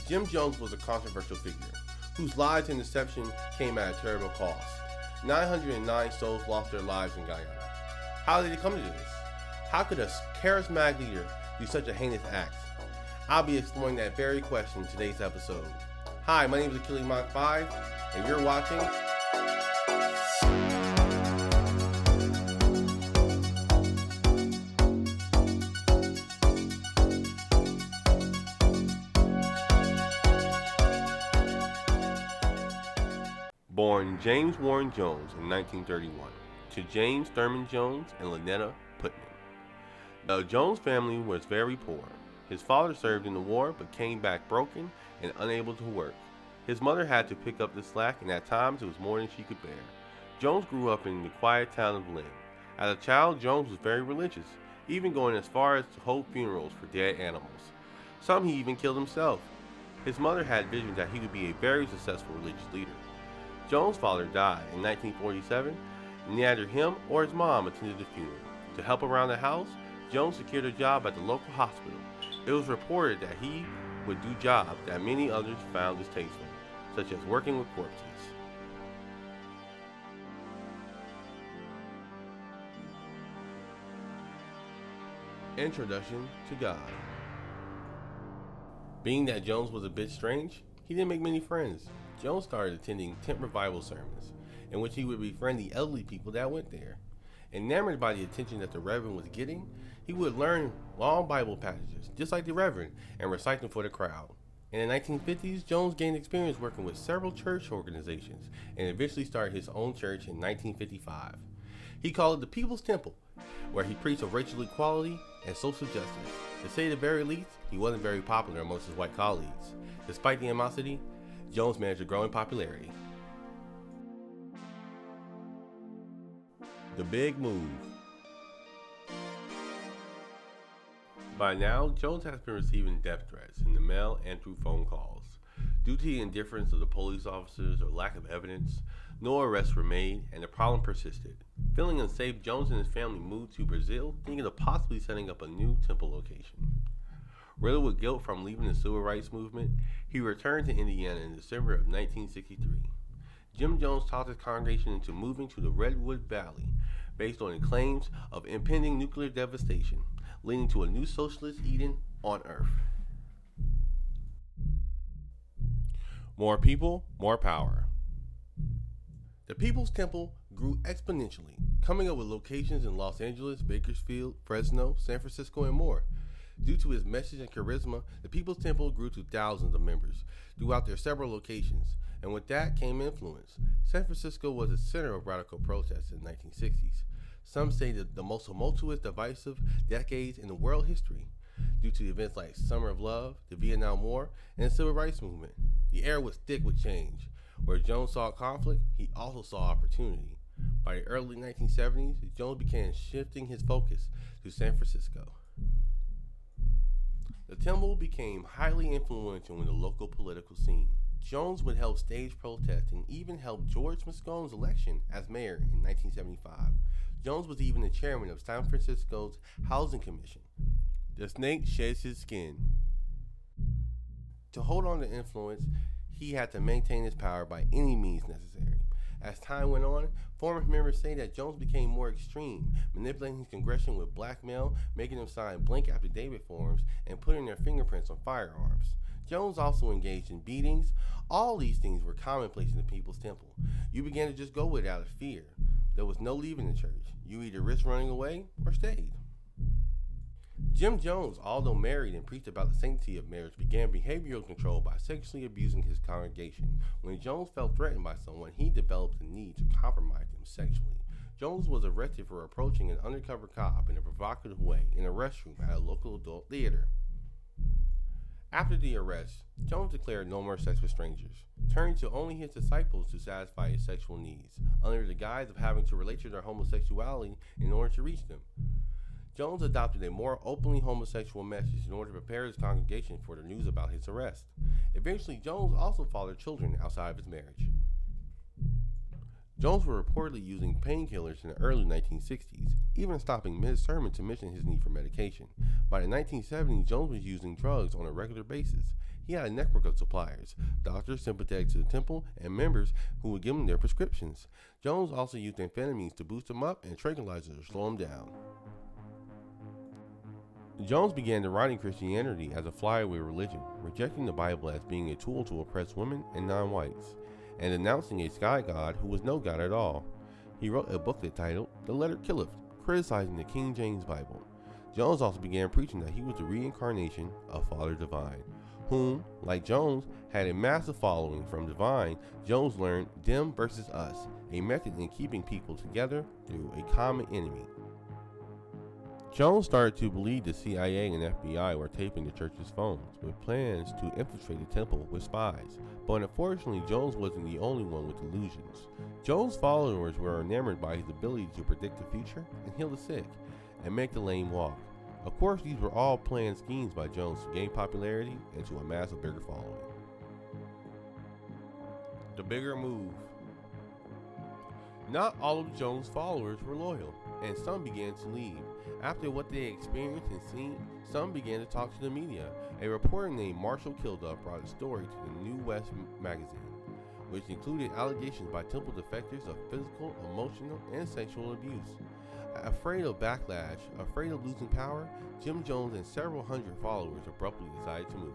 Jim Jones was a controversial figure, whose lies and deception came at a terrible cost. 909 souls lost their lives in Guyana. How did it come to this? How could a charismatic leader do such a heinous act? I'll be exploring that very question in today's episode. Hi, my name is Akili Mach 5, and you're watching Born James Warren Jones in 1931 to James Thurman Jones and Lynetta Putnam. The Jones family was very poor. His father served in the war but came back broken and unable to work. His mother had to pick up the slack, and at times it was more than she could bear. Jones grew up in the quiet town of Lynn. As a child, Jones was very religious, even going as far as to hold funerals for dead animals. Some he even killed himself. His mother had visions that he would be a very successful religious leader. Jones' father died in 1947, and neither him or his mom attended the funeral. To help around the house, Jones secured a job at the local hospital. It was reported that he would do jobs that many others found distasteful, such as working with corpses. Introduction to God. Being that Jones was a bit strange, he didn't make many friends. Jones started attending tent revival sermons, in which he would befriend the elderly people that went there. Enamored by the attention that the Reverend was getting, he would learn long Bible passages, just like the Reverend, and recite them for the crowd. In the 1950s, Jones gained experience working with several church organizations, and eventually started his own church in 1955. He called it the People's Temple, where he preached of racial equality and social justice. To say the very least, he wasn't very popular amongst his white colleagues. Despite the animosity, Jones managed to grow in popularity. The Big Move. By now, Jones has been receiving death threats in the mail and through phone calls. Due to the indifference of the police officers or lack of evidence, no arrests were made, and the problem persisted. Feeling unsafe, Jones and his family moved to Brazil, thinking of possibly setting up a new temple location. Riddled with guilt from leaving the civil rights movement, he returned to Indiana in December of 1963. Jim Jones talked his congregation into moving to the Redwood Valley based on the claims of impending nuclear devastation, leading to a new socialist Eden on Earth. More people, more power. The People's Temple grew exponentially, coming up with locations in Los Angeles, Bakersfield, Fresno, San Francisco, and more. Due to his message and charisma, the People's Temple grew to thousands of members throughout their several locations, and with that came influence. San Francisco was the center of radical protests in the 1960s. Some say that the most tumultuous, divisive decades in the world history, due to events like Summer of Love, the Vietnam War, and the Civil Rights Movement. The air was thick with change. Where Jones saw conflict, he also saw opportunity. By the early 1970s, Jones began shifting his focus to San Francisco. The temple became highly influential in the local political scene. Jones would help stage protests and even help George Moscone's election as mayor in 1975. Jones was even the chairman of San Francisco's Housing Commission. The snake sheds his skin. To hold on to influence, he had to maintain his power by any means necessary. As time went on, former members say that Jones became more extreme, manipulating his congregation with blackmail, making them sign blank affidavit forms, and putting their fingerprints on firearms. Jones also engaged in beatings. All these things were commonplace in the People's Temple. You began to just go with it out of fear. There was no leaving the church. You either risked running away or stayed. Jim Jones, although married and preached about the sanctity of marriage, began behavioral control by sexually abusing his congregation. When Jones felt threatened by someone, he developed the need to compromise them sexually. Jones was arrested for approaching an undercover cop in a provocative way in a restroom at a local adult theater. After the arrest, Jones declared no more sex with strangers, turning to only his disciples to satisfy his sexual needs, under the guise of having to relate to their homosexuality in order to reach them. Jones adopted a more openly homosexual message in order to prepare his congregation for the news about his arrest. Eventually, Jones also fathered children outside of his marriage. Jones was reportedly using painkillers in the early 1960s, even stopping mid-sermon to mention his need for medication. By the 1970s, Jones was using drugs on a regular basis. He had a network of suppliers, doctors sympathetic to the temple, and members who would give him their prescriptions. Jones also used amphetamines to boost him up and tranquilizers to slow him down. Jones began deriding Christianity as a flyaway religion, rejecting the Bible as being a tool to oppress women and non-whites, and denouncing a sky god who was no god at all. He wrote a booklet titled The Letter Killeth, criticizing the King James Bible. Jones also began preaching that he was the reincarnation of Father Divine, whom, like Jones, had a massive following. From Divine, Jones learned them versus us, a method in keeping people together through a common enemy. Jones started to believe the CIA and FBI were taping the church's phones with plans to infiltrate the temple with spies, but unfortunately Jones wasn't the only one with delusions. Jones' followers were enamored by his ability to predict the future and heal the sick, and make the lame walk. Of course, these were all planned schemes by Jones to gain popularity and to amass a bigger following. The bigger move. Not all of Jones' followers were loyal, and some began to leave. After what they experienced and seen, some began to talk to the media. A reporter named Marshall Kilduff brought a story to the New West magazine, which included allegations by temple defectors of physical, emotional, and sexual abuse. Afraid of backlash, afraid of losing power, Jim Jones and several hundred followers abruptly decided to move.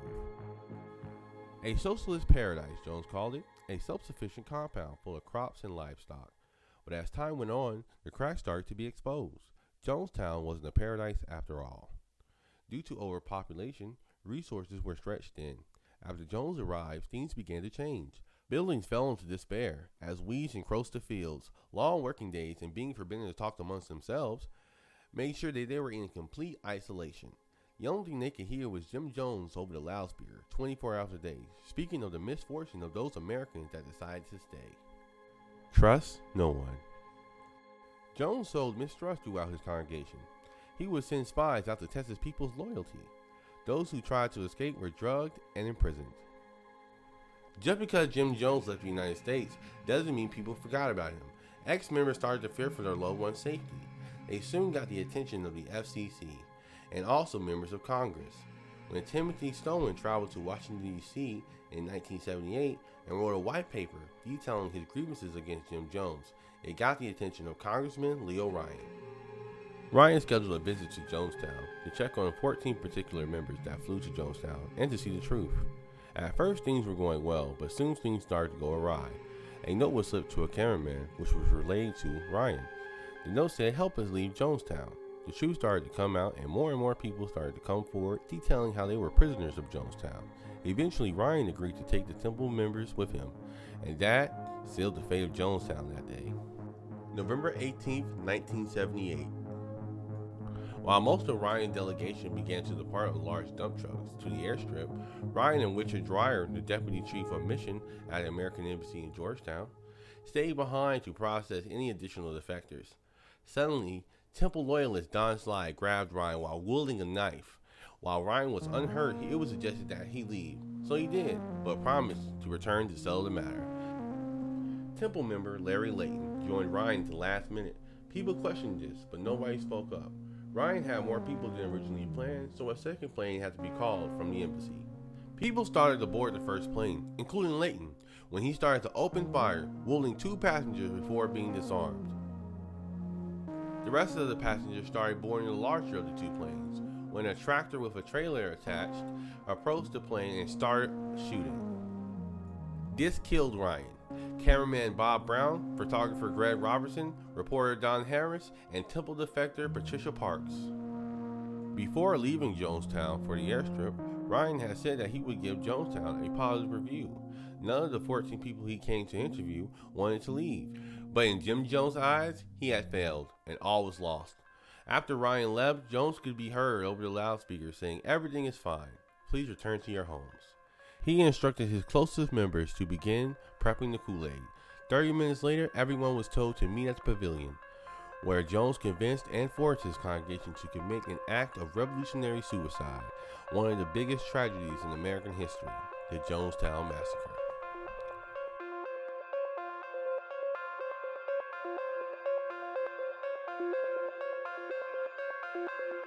A socialist paradise, Jones called it, a self-sufficient compound full of crops and livestock. But as time went on, the cracks started to be exposed. Jonestown wasn't a paradise after all. Due to overpopulation, resources were stretched thin. After Jones arrived, things began to change. Buildings fell into despair as weeds encroached the fields. Long working days and being forbidden to talk amongst themselves made sure that they were in complete isolation. The only thing they could hear was Jim Jones over the loudspeaker 24 hours a day, speaking of the misfortune of those Americans that decided to stay. Trust no one. Jones sowed mistrust throughout his congregation. He would send spies out to test his people's loyalty. Those who tried to escape were drugged and imprisoned. Just because Jim Jones left the United States doesn't mean people forgot about him. Ex-members started to fear for their loved ones' safety. They soon got the attention of the FCC and also members of Congress. When Timothy Stoneman traveled to Washington, D.C. in 1978 and wrote a white paper detailing his grievances against Jim Jones, it got the attention of Congressman Leo Ryan. Ryan scheduled a visit to Jonestown to check on 14 particular members that flew to Jonestown and to see the truth. At first things were going well, but soon things started to go awry. A note was slipped to a cameraman which was relayed to Ryan. The note said, "Help us leave Jonestown." The truth started to come out and more people started to come forward detailing how they were prisoners of Jonestown. Eventually Ryan agreed to take the temple members with him, and that sealed the fate of Jonestown that day. November 18, 1978. While most of Ryan's delegation began to depart on large dump trucks to the airstrip, Ryan and Richard Dreyer, the deputy chief of mission at the American Embassy in Georgetown, stayed behind to process any additional defectors. Suddenly, temple loyalist Don Sly grabbed Ryan while wielding a knife. While Ryan was unhurt, it was suggested that he leave, so he did, but promised to return to settle the matter. Temple member Larry Layton joined Ryan at the last minute. People questioned this, but nobody spoke up. Ryan had more people than originally planned, so a second plane had to be called from the embassy. People started to board the first plane, including Layton, when he started to open fire, wounding 2 passengers before being disarmed. The rest of the passengers started boarding the larger of the 2 planes, when a tractor with a trailer attached approached the plane and started shooting. This killed Ryan. Cameraman Bob Brown, photographer Greg Robertson, reporter Don Harris, and temple defector Patricia Parks. Before leaving Jonestown for the airstrip, Ryan had said that he would give Jonestown a positive review. None of the 14 people he came to interview wanted to leave, but in Jim Jones' eyes, he had failed, and all was lost. After Ryan left, Jones could be heard over the loudspeaker saying, "Everything is fine. Please return to your homes." He instructed his closest members to begin prepping the Kool-Aid. 30 minutes later, everyone was told to meet at the pavilion, where Jones convinced and forced his congregation to commit an act of revolutionary suicide, one of the biggest tragedies in American history, the Jonestown Massacre.